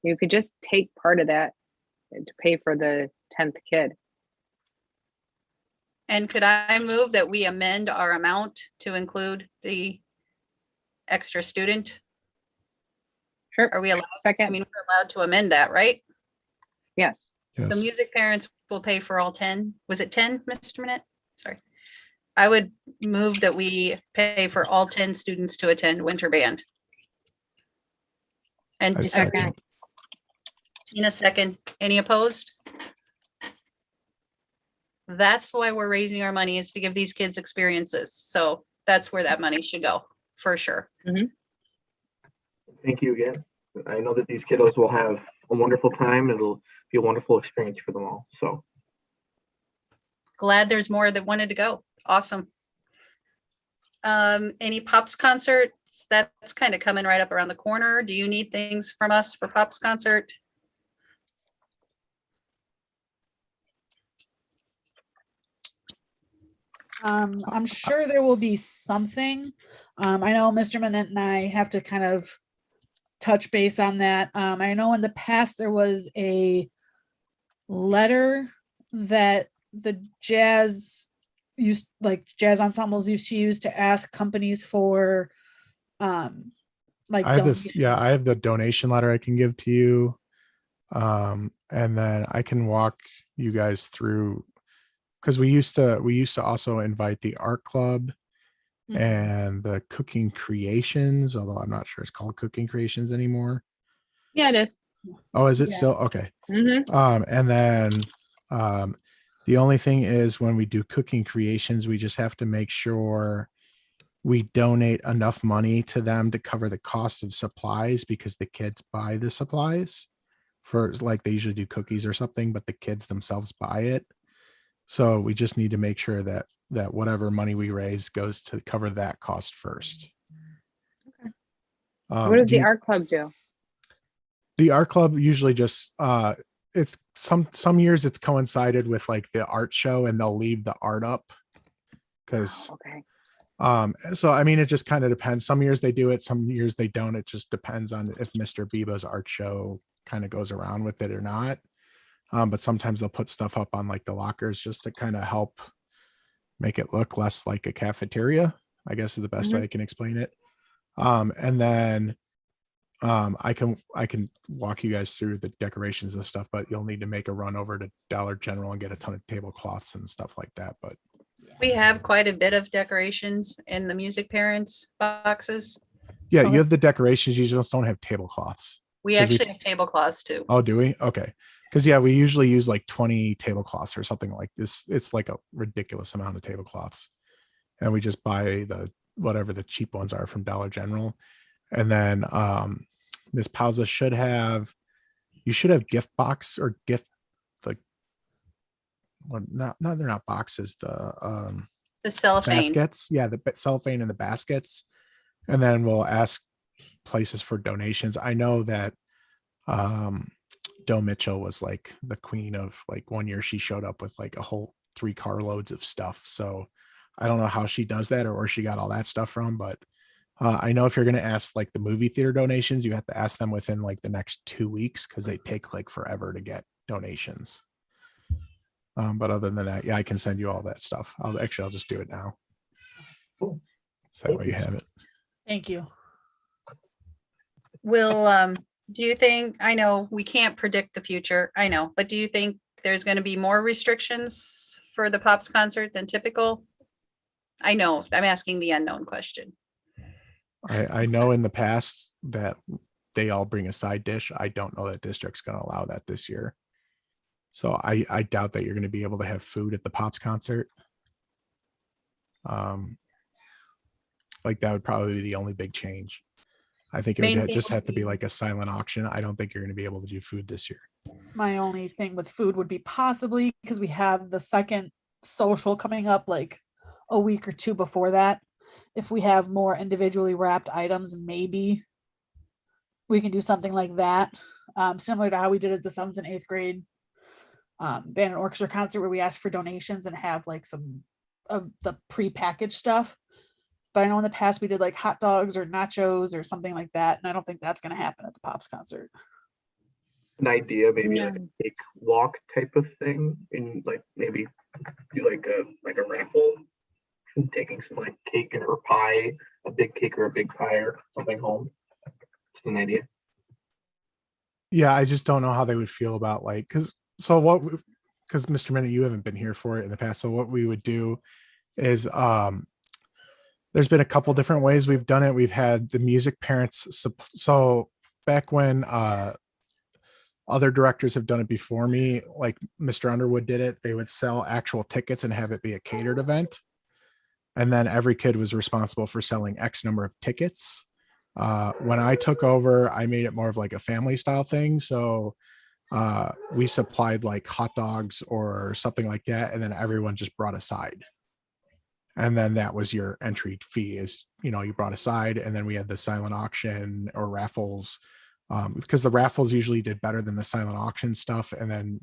You could just take part of that to pay for the 10th kid. and could I move that we amend our amount to include the extra student? Sure. Are we allowed? I Second. mean, we're allowed to amend that, right? Yes. The Yes. music parents will pay for all 10. Was it 10, Mr. Minute? Sorry. I would move that we pay for all 10 students to attend winter band. And I second. Tina second. Any opposed? That's why we're raising our money, is to give these kids experiences. So that's where that money should go, for sure. thank you again. I know that these kiddos will have a wonderful time. It'll be a wonderful experience for them all. So Glad there's more that wanted to go. Awesome. Any Pops concerts? That's kind of coming right up around the corner. Do you need things from us for Pops concert? I'm sure there will be something. I know Mr. Minute and I have to kind of touch base on that. I know in the past there was a letter that the jazz ensembles used to use to ask companies for like I have this, yeah, I have the donation letter I can give to you. And then I can walk you guys through, because we used to also invite the art club Mhm. and the cooking creations, although I'm not sure it's called cooking creations anymore. Yeah, it is. Oh, is it Yeah. still? Okay. Mm-hmm. And then the only thing is, when we do cooking creations, we just have to make sure we donate enough money to them to cover the cost of supplies, because the kids buy the supplies for, like, they usually do cookies or something, but the kids themselves buy it. So we just need to make sure that whatever money we raise goes to cover that cost first. Okay. What does do the you- art club do? The art club usually just it's some years it's coincided with like the art show, and they'll leave the art up because Okay. so I mean, it just kind of depends. Some years they do it, some years they don't. It just depends on if Mr. Biba's art show kind of goes around with it or not. But sometimes they'll put stuff up on like the lockers just to kind of help make it look less like a cafeteria, I guess is the best way I can explain it. And then I can walk you guys through the decorations and stuff, but you'll need to make a run over to Dollar General and get a ton of tablecloths and stuff like that. But We have quite a bit of decorations in the music parents boxes. yeah, Okay. you have the decorations, you just don't have tablecloths. We 'Cause we- actually have tablecloths too. Oh, do we? Okay. Because yeah, we usually use like 20 tablecloths or something like this. It's like a ridiculous amount of tablecloths. And we just buy whatever the cheap ones are from Dollar General. And then Miss Pausa should have gift box or gift, like, well, no, they're not boxes, the The cellophane. baskets. Yeah, the cellophane and the baskets. And then we'll ask places for donations. I know that Doe Mitchell was like the queen of, like, one year she showed up with like a whole 3 carloads of stuff. So I don't know how she does that or where she got all that stuff from, but I know if you're going to ask like the movie theater donations, you have to ask them within like the next 2 weeks, because they take like forever to get donations. But other than that, yeah, I can send you all that stuff. I'll just do it now. Cool. So that way you have it. Thank you. Will, do you think, I know we can't predict the future, I know, but do you think there's going to be more restrictions for the Pops concert than typical? I know, I'm asking the unknown question. I know in the past that they all bring a side dish. I don't know that district's going to allow that this year. So I doubt that you're going to be able to have food at the Pops concert. Like that would probably be the only big change. I think it Main would thing just would have to be be- like a silent auction. I don't think you're going to be able to do food this year. My only thing with food would be possibly because we have the second social coming up like a week or two before that. If we have more individually wrapped items, maybe we can do something like that. Similar to how we did it the 7th and 8th grade band and orchestra concert where we asked for donations and have like some of the pre-packaged stuff. But I know in the past we did like hot dogs or nachos or something like that. And I don't think that's going to happen at the Pops concert. An idea, maybe like No. a cake walk type of thing, and like maybe do like a raffle, and taking some like cake or pie, a big cake or a big pie or something home. Just an idea. Yeah, I just don't know how they would feel about like because Mr. Minute, you haven't been here for it in the past. So what we would do is there's been a couple different ways we've done it. We've had the music parents. So back when other directors have done it before me, like Mr. Underwood did it, they would sell actual tickets and have it be a catered event. And then every kid was responsible for selling X number of tickets. When I took over, I made it more of like a family style thing. So we supplied like hot dogs or something like that. And then everyone just brought a side. And then that was your entry fee is, you brought a side, and then we had the silent auction or raffles because the raffles usually did better than the silent auction stuff. And then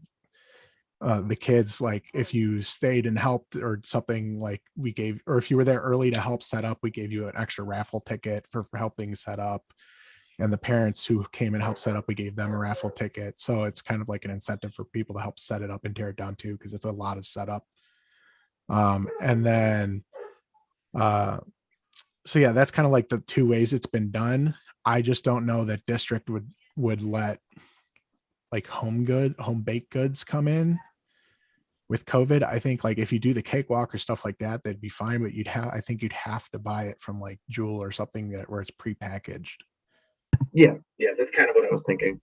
the kids, like if you stayed and helped or something, like we gave, or if you were there early to help set up, we gave you an extra raffle ticket for helping set up. And the parents who came and helped set up, we gave them a raffle ticket. So it's kind of like an incentive for people to help set it up and tear it down too, because it's a lot of setup. And then so yeah, that's kind of like the two ways it's been done. I just don't know that district would let like home baked goods come in with COVID. I think like if you do the cakewalk or stuff like that, that'd be fine, but I think you'd have to buy it from like Jewel or something where it's prepackaged. Yeah, that's kind of what I was thinking.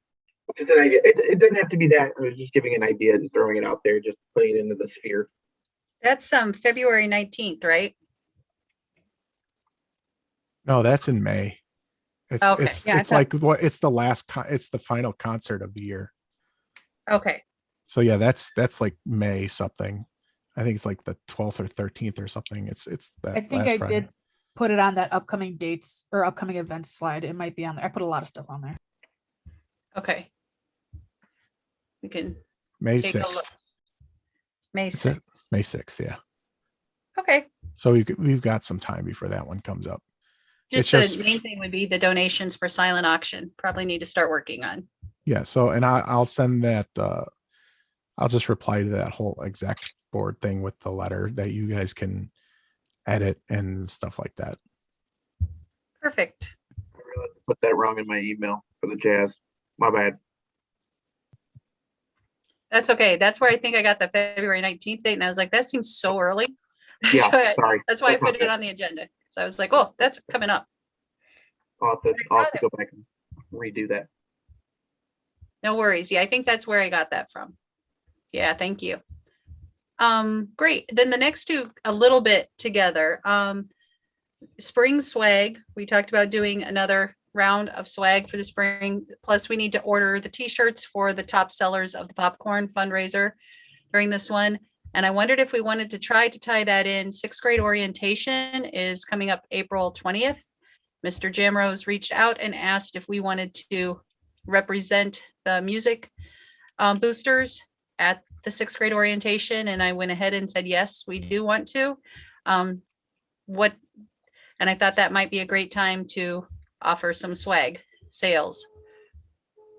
Just an idea. It doesn't have to be that. I was just giving an idea, just throwing it out there, just putting it into the sphere. That's February 19th, right? No, that's in May. It's Okay. it's Yeah, I it's thought- like what it's the it's the final concert of the year. Okay. So yeah, that's like May something. I think it's like the 12th or 13th or something. It's that I think last I Friday. did put it on that upcoming dates or upcoming events slide. It might be on there. I put a lot of stuff on there. Okay. We can May take a look. 6th. May That's 6th. it. May 6th, yeah. Okay. So we've got some time before that one comes up. Just It's the main thing would be the donations for silent auction. Probably need to start working on. Yeah. So, and I'll send that. I'll just reply to that whole exec board thing with the letter that you guys can edit and stuff like that. Perfect. I realized I put that wrong in my email for the jazz. My bad. That's okay. That's where I think I got the February 19th date. And I was like, that seems so early. Yeah, So sorry. that's why I That's my put it bad. on the agenda. So I was like, oh, that's coming up. I'll have to go back and redo that. No worries. Yeah, I think that's where I got that from. Yeah, thank you. Great. Then the next two a little bit together. Spring swag. We talked about doing another round of swag for the spring. Plus, we need to order the t-shirts for the top sellers of the popcorn fundraiser during this one. And I wondered if we wanted to try to tie that in. 6th grade orientation is coming up April 20th. Mr. Jamrose reached out and asked if we wanted to represent the music boosters at the 6th grade orientation. And I went ahead and said, yes, we do want to. And I thought that might be a great time to offer some swag sales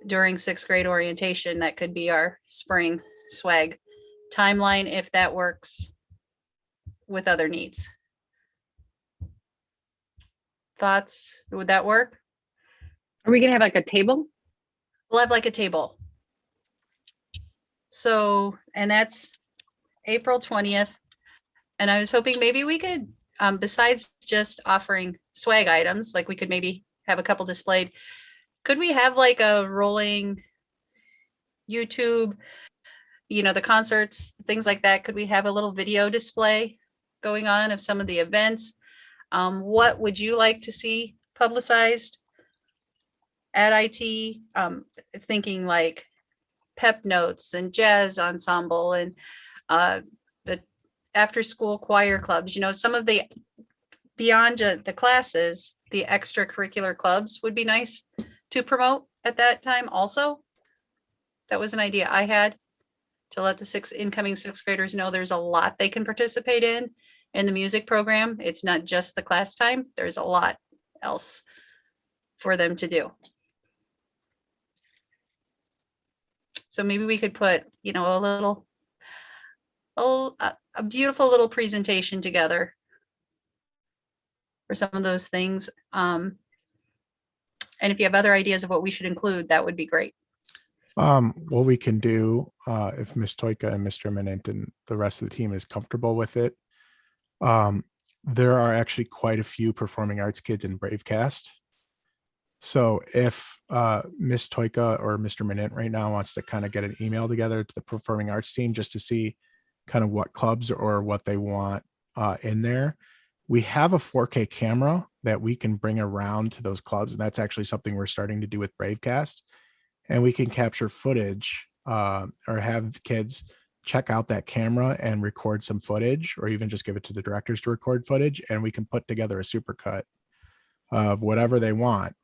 during 6th grade orientation. That could be our spring swag timeline if that works with other needs. Thoughts? Would that work? Are we gonna have like a table? We'll have like a table. So, and that's April 20th. And I was hoping maybe we could, besides just offering swag items, like we could maybe have a couple displayed. Could we have like a rolling YouTube, the concerts, things like that? Could we have a little video display going on of some of the events? What would you like to see publicized at IT? Thinking like pep notes and jazz ensemble and the after school choir clubs, some of the beyond the classes, the extracurricular clubs would be nice to promote at that time also. That was an idea I had, to let the incoming sixth graders know there's a lot they can participate in the music program. It's not just the class time. There's a lot else for them to do. So maybe we could put, a beautiful little presentation together for some of those things. And if you have other ideas of what we should include, that would be great. What we can do, if Ms. Toika and Mr. Minent and the rest of the team is comfortable with it, there are actually quite a few performing arts kids in Bravecast. So if Ms. Toika or Mr. Minent right now wants to kind of get an email together to the performing arts team just to see kind of what clubs or what they want in there, we have a 4K camera that we can bring around to those clubs. And that's actually something we're starting to do with Bravecast. And we can capture footage or have kids check out that camera and record some footage, or even just give it to the directors to record footage. And we can put together a supercut of whatever they want,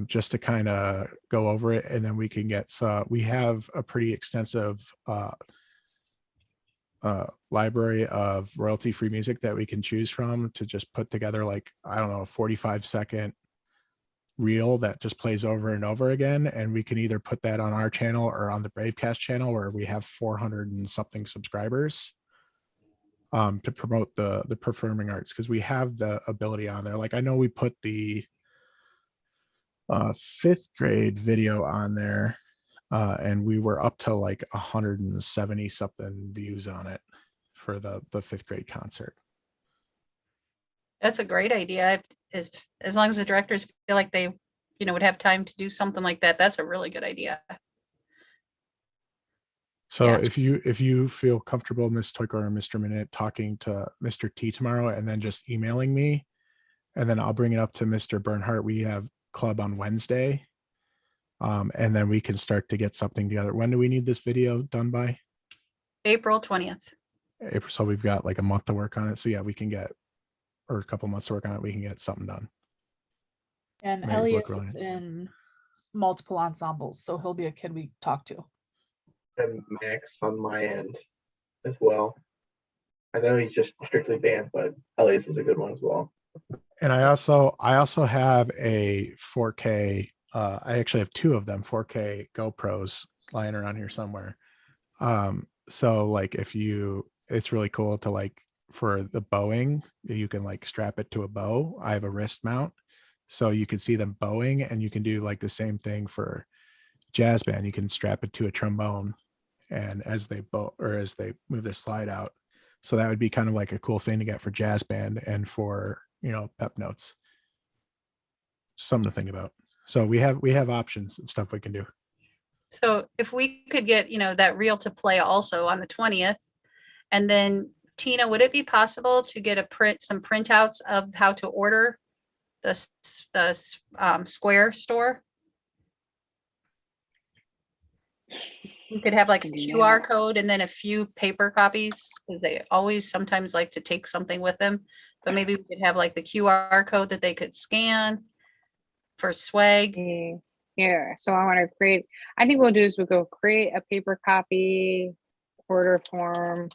just to kind of go over it. And then we can get, we have a pretty extensive library of royalty-free music that we can choose from to just put together, like, I don't know, a 45-second reel that just plays over and over again. And we can either put that on our channel or on the Bravecast channel, where we have 400 and something subscribers, to promote the performing arts, because we have the ability on there. Like, I know we put the 5th grade video on there, and we were up to like 170 something views on it for the 5th grade concert. That's a great idea. As long as the directors feel like they, would have time to do something like that, that's a really good idea. So Yeah. if you feel comfortable, Ms. Toika or Mr. Minute, talking to Mr. T tomorrow and then just emailing me, and then I'll bring it up to Mr. Bernhardt. We have club on Wednesday. And then we can start to get something together. When do we need this video done by? April 20th. April. So we've got like a month to work on it. So yeah, we can get, or a couple months to work on it. We can get something done. And Right, Elliot work is lines. in multiple ensembles, so he'll be a kid we talk to. And Max on my end as well. I know he's just strictly band, but Elias is a good one as well. And I also have a 4K. I actually have 2 of them, 4K GoPros lying around here somewhere. So like it's really cool to, like, for the bowing, you can like strap it to a bow. I have a wrist mount, so you can see them bowing, and you can do like the same thing for jazz band. You can strap it to a trombone, and as they bow, or as they move their slide out. So that would be kind of like a cool thing to get for jazz band and for, pep notes. Something to think about. So we have options of stuff we can do. So if we could get, that reel to play also on the 20th, and then Tina, would it be possible to get some printouts of how to order the Square store? We could have like a QR code and then a few paper copies, because they always sometimes like to take something with them. But maybe we could have like the QR code that they could scan for swag. Here, so I want to create, I think we'll do is we'll go create a paper copy, order form,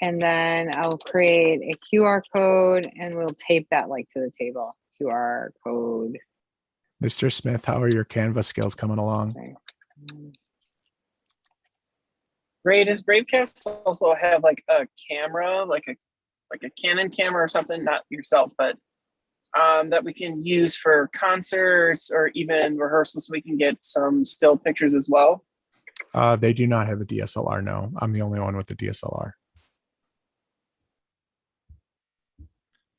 and then I'll create a QR code and we'll tape that like to the table. QR code. Mr. Smith, how are your Canva skills coming along? Ray, does Bravecast also have like a camera, like a Canon camera or something? Not yourself, but that we can use for concerts or even rehearsals, so we can get some still pictures as well? They do not have a DSLR. No, I'm the only one with the DSLR.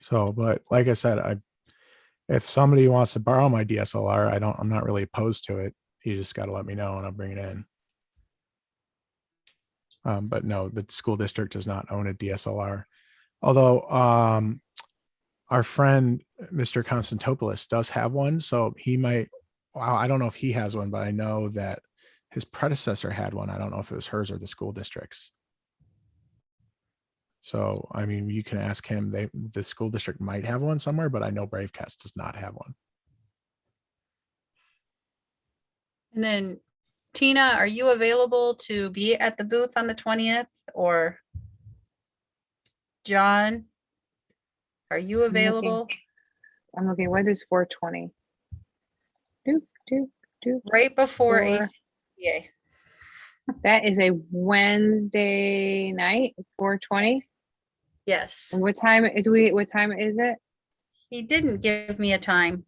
So, but like I said, if somebody wants to borrow my DSLR, I'm not really opposed to it. You just got to let me know and I'll bring it in. But no, the school district does not own a DSLR. Although our friend Mr. Konstantopoulos does have one, so he might. Well, I don't know if he has one, but I know that his predecessor had one. I don't know if it was hers or the school district's. So, I mean, you can ask him. The school district might have one somewhere, but I know Bravecast does not have one. And then, Tina, are you available to be at the booth on the 20th? Or John, are you available? I'm looking, what is 420? Doop, doop, doop. Right before Four. ACA. That is a Wednesday night, 420. Yes. And what time is it? He didn't give me a time.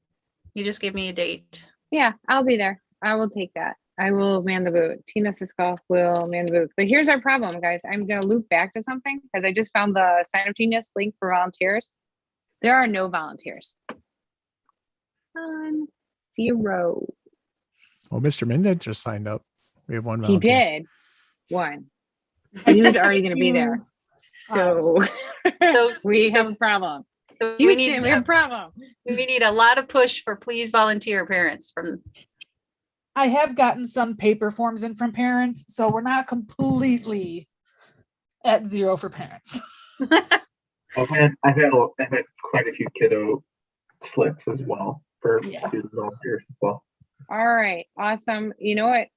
He just gave me a date. Yeah, I'll be there. I will take that. I will man the booth. Tina Siskoff will man the booth. But here's our problem, guys. I'm going to loop back to something because I just found the Sign Up Genius link for volunteers. There are no volunteers. Zero. Well, Mr. Minden just signed up. We have one He volunteer. did. One. But he was already going to be there. So So we so- have a problem. we Houston, we have a need problem. a lot of push for please volunteer parents from. I have gotten some paper forms in from parents, so we're not completely at zero for parents. I've had quite a few kiddo slips as well for Yeah. student volunteers as well. All right, awesome. You know what?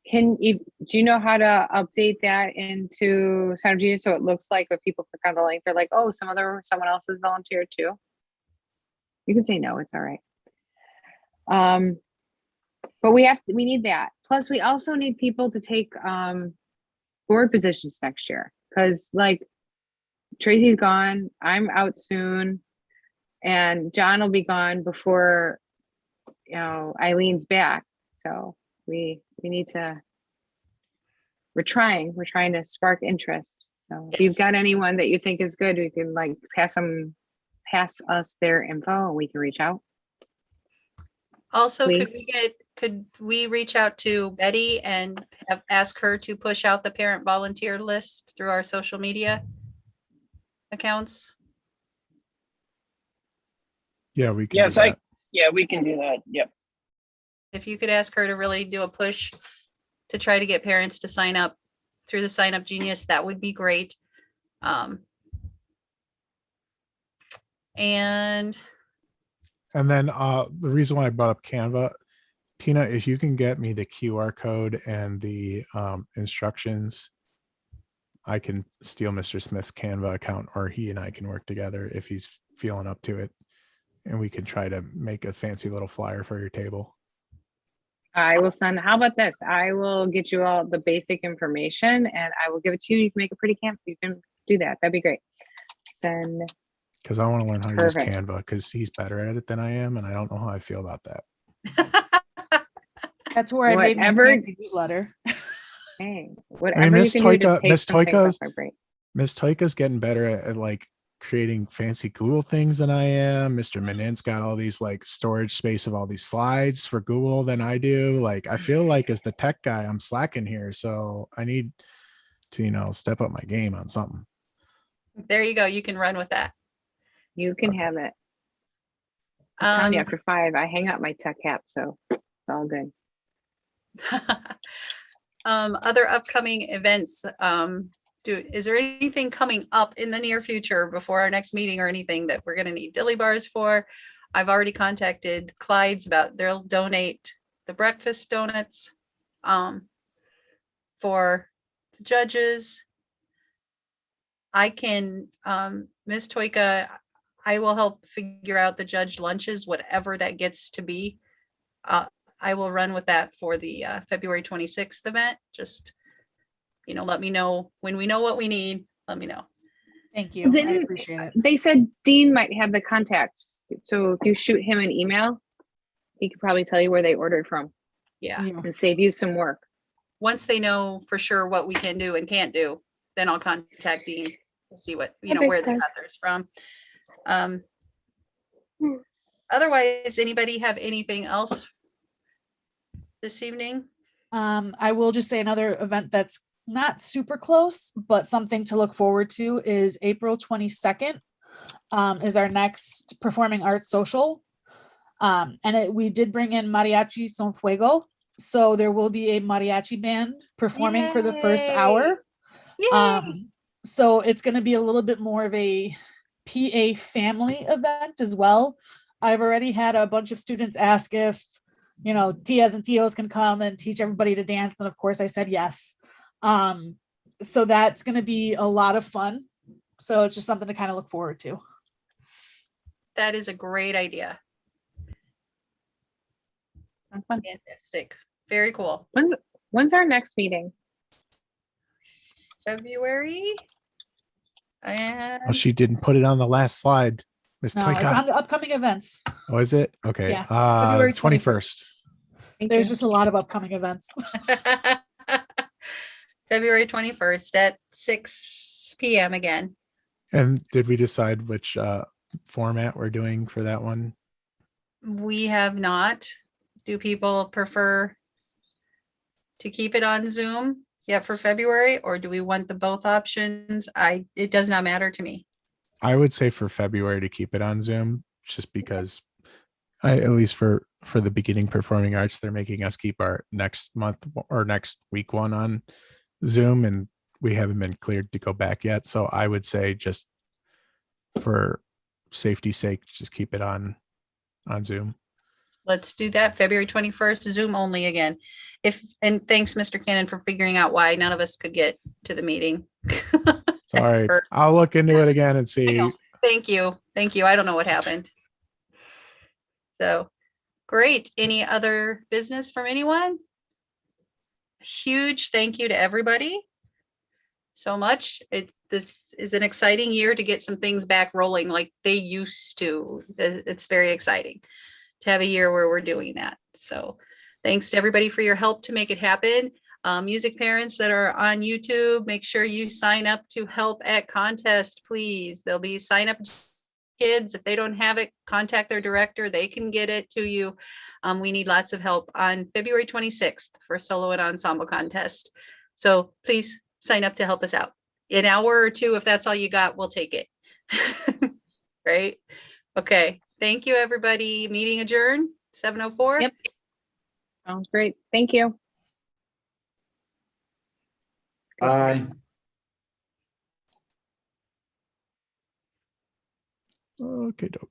Do you know how to update that into Sign Up Genius so it looks like if people click on the link, they're like, oh, someone else has volunteered too? You can say no, it's all right. But we need that. Plus, we also need people to take board positions next year because, like, Tracy's gone, I'm out soon, and John will be gone before Eileen's back. So we need to. We're trying to spark interest. So if you've got anyone that you think is good, we can like pass us their info and we can reach out. Also, Please. could we reach out to Betty and ask her to push out the parent volunteer list through our social media accounts? Yeah, we can. Yes, do that. Yeah, we can do that. Yep. If you could ask her to really do a push to try to get parents to sign up through the Sign Up Genius, that would be great. And then the reason why I brought up Canva, Tina, if you can get me the QR code and the instructions, I can steal Mr. Smith's Canva account, or he and I can work together if he's feeling up to it. And we can try to make a fancy little flyer for your table. I will send, how about this? I will get you all the basic information and I will give it to you. You can make a pretty camp. You can do that. That'd be great. Send. Because I want to learn how to Perfect. use Canva because he's better at it than I am. And I don't know how I feel about that. That's where I made my Whatever- fancy newsletter. Hey, whatever Miss you can do to Toika- take Miss some things off Toika's- my brain. Miss Toika's getting better at like creating fancy Google things than I am. Mr. Menint's got all these like storage space of all these slides for Google than I do. Like, I feel like as the tech guy, I'm slacking here. So I need to, step up my game on something. there you go. You can run with that. You can Okay. have it. I'm telling you, Um, after 5, I hang up my tech hat, so it's all good. Other upcoming events, is there anything coming up in the near future before our next meeting or anything that we're going to need dilly bars for? I've already contacted Clyde's about they'll donate the breakfast donuts for the judges. I can, Ms. Toika, I will help figure out the judge lunches, whatever that gets to be. I will run with that for the February 26th event. Just, let me know when we know what we need. Let me know. Thank you. I Didn't- appreciate it. They said Dean might have the contact, so if you shoot him an email, he could probably tell you where they ordered from. Yeah. Yeah. and save you some work. Once they know for sure what we can do and can't do, then I'll contact Dean to see what, That where makes they got sense. theirs from. Um, Hmm. Otherwise, anybody have anything else this evening? I will just say another event that's not super close, but something to look forward to is April 22nd. Is our next performing arts social. And we did bring in Mariachi Son Fuego. So there will be a mariachi band performing for the first Yay. hour. Yay! So it's going to be a little bit more of a PA family event as well. I've already had a bunch of students ask if, tias and tios can come and teach everybody to dance. And of course I said yes. So that's going to be a lot of fun. So it's just something to kind of look forward to. That is a great idea. Sounds fun. Fantastic. Very cool. When's our next meeting? February. Oh, And she didn't put it on the last slide. Miss No, it's Toyka. on the upcoming events. Oh, is it? Okay. Yeah, February 21st. Thank There's you. just a lot of upcoming events. February 21st at 6 p.m. again. And did we decide which format we're doing for that one? We have not. Do people prefer to keep it on Zoom yet for February, or do we want the both options? It does not matter to me. I would say for February to keep it on Zoom, just because at least for the beginning performing arts, they're making us keep our next month or next week one on Zoom, and we haven't been cleared to go back yet. So I would say just for safety's sake, just keep it on Zoom. Let's do that. February 21st, Zoom only again. And thanks, Mr. Cannon, for figuring out why none of us could get to the meeting. Sorry, Or- I'll look into it again and I see. know. Thank you. Thank you. I don't know what happened. So great. Any other business from anyone? Huge thank you to everybody so much. This is an exciting year to get some things back rolling like they used to. It's very exciting to have a year where we're doing that. So thanks to everybody for your help to make it happen. Music parents that are on YouTube, make sure you sign up to help at contest, please. There'll be sign up kids. If they don't have it, contact their director. They can get it to you. We need lots of help on February 26th for solo and ensemble contest. So please sign up to help us out. An hour or two, if that's all you got, we'll take it. Right? Okay. Thank you, everybody. Meeting adjourned, 7:04. Yep. Sounds great. Thank you. Bye. Okay, doke.